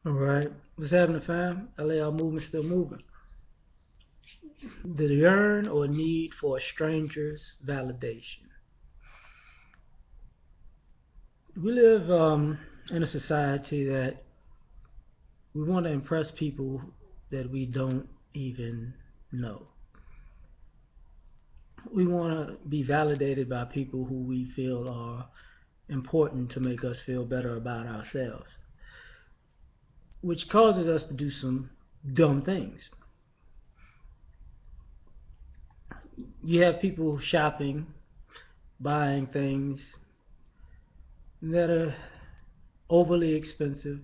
All right. What's happening, fam? L.A.R movement still moving. The yearn or need for a stranger's validation. We live in a society that we want to impress people that we don't even know. We want to be validated by people who we feel are important to make us feel better about ourselves, which causes us to do some dumb things. You have people shopping, buying things that are overly expensive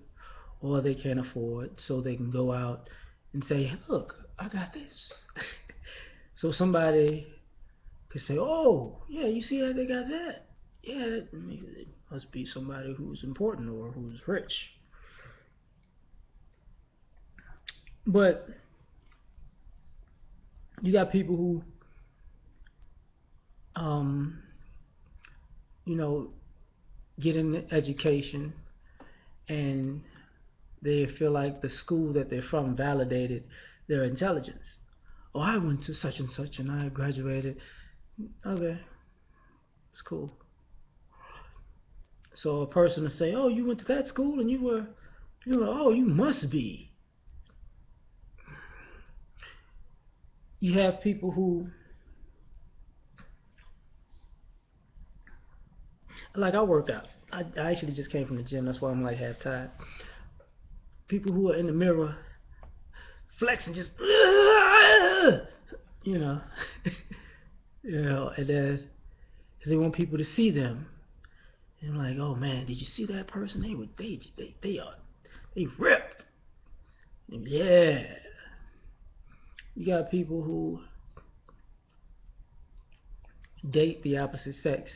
or they can't afford, so they can go out and say, look, I got this. So somebody could say, oh, yeah, you see that they got that? Yeah, it must be somebody who's important or who's rich. But you got people who, um, you know, get an education and they feel like the school that they're from validated their intelligence. Oh, I went to such and such and I graduated. Okay, it's cool. So a person will say, oh, you went to that school and oh, you must be. You have people who, like I work out. I actually just came from the gym, that's why I'm like half tired. People who are in the mirror flexing just, you know, and then they want people to see them. And I'm like, oh man, did you see that person? They ripped. And yeah. You got people who date the opposite sex,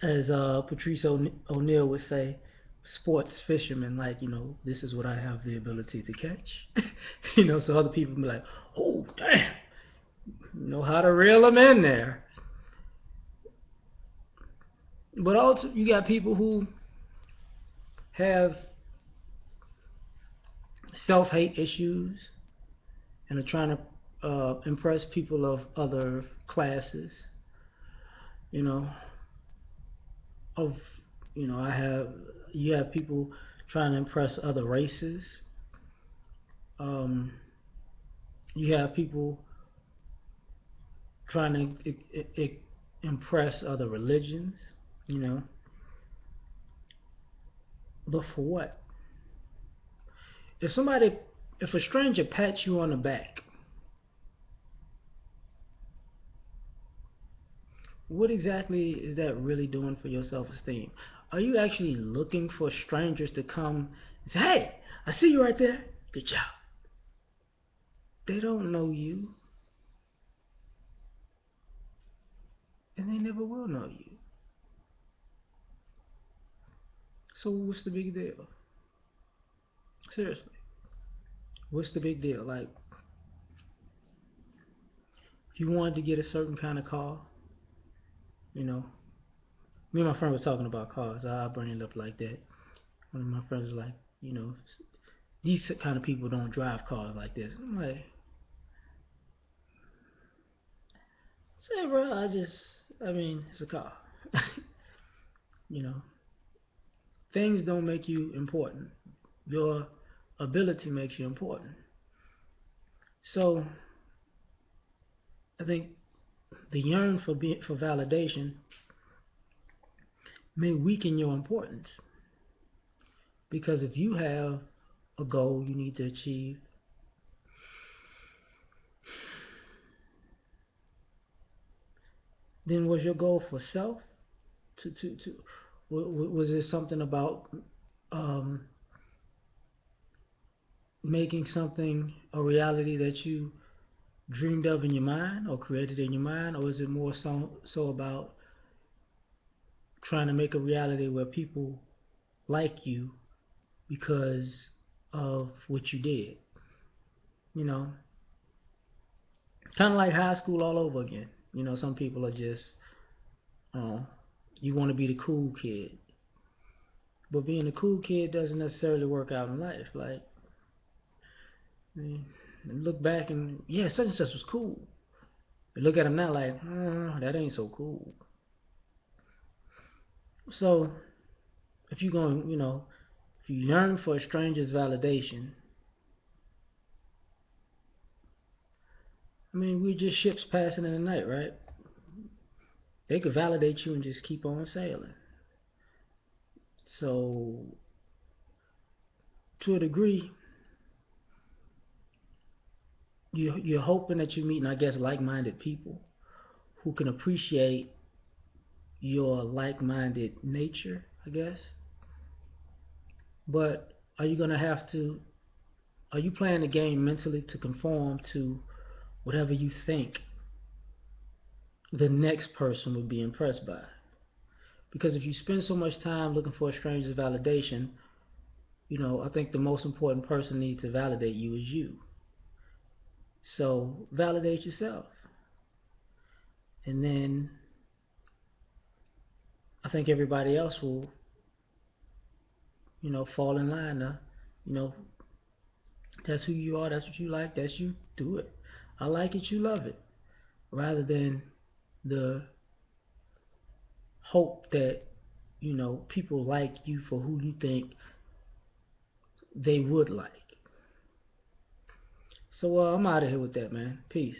as Patrice O'Neal would say, sports fishermen. Like, this is what I have the ability to catch. So other people be like, oh damn, you know how to reel them in there. But also, you got people who have self-hate issues and are trying to impress people of other classes. You know, of I have you have people trying to impress other races. Um, you have people trying to impress other religions. You know, but for what? If somebody, if a stranger pats you on the back, what exactly is that really doing for your self-esteem? Are you actually looking for strangers to come and say, hey, I see you right there, good job? They don't know you, and they never will know you. So what's the big deal? Seriously, what's the big deal? Like, if you wanted to get a certain kind of car, you know, me and my friend was talking about cars. I bring it up like that. One of my friends was like, these kind of people don't drive cars like this. I'm like, say, bro, I mean, it's a car. you know, things don't make you important. Your ability makes you important. So I think the yearn for validation may weaken your importance, because if you have a goal you need to achieve, then was your goal for self? To was it something about um, making something a reality that you dreamed of in your mind or created in your mind, or is it more so about trying to make a reality where people like you because of what you did? You know, kind of like high school all over again. Some people are just, uh, you want to be the cool kid. But being a cool kid doesn't necessarily work out in life. Like, I mean, look back and yeah, such and such was cool. But look at him now, like, that ain't so cool. So if you're going, if you yearn for a stranger's validation, I mean, we're just ships passing in the night, right? They could validate you and just keep on sailing. So, to a degree, you're hoping that you're meeting, I guess, like-minded people who can appreciate your like-minded nature, I guess. But are you gonna have to? Are you playing the game mentally to conform to whatever you think the next person would be impressed by? Because if you spend so much time looking for a stranger's validation, I think the most important person needs to validate you is you. So validate yourself. And then I think everybody else will, fall in line. You know, that's who you are, that's what you like, that's you, do it. I like it, you love it. Rather than the hope that, people like you for who you think they would like. So I'm out of here with that, man. Peace.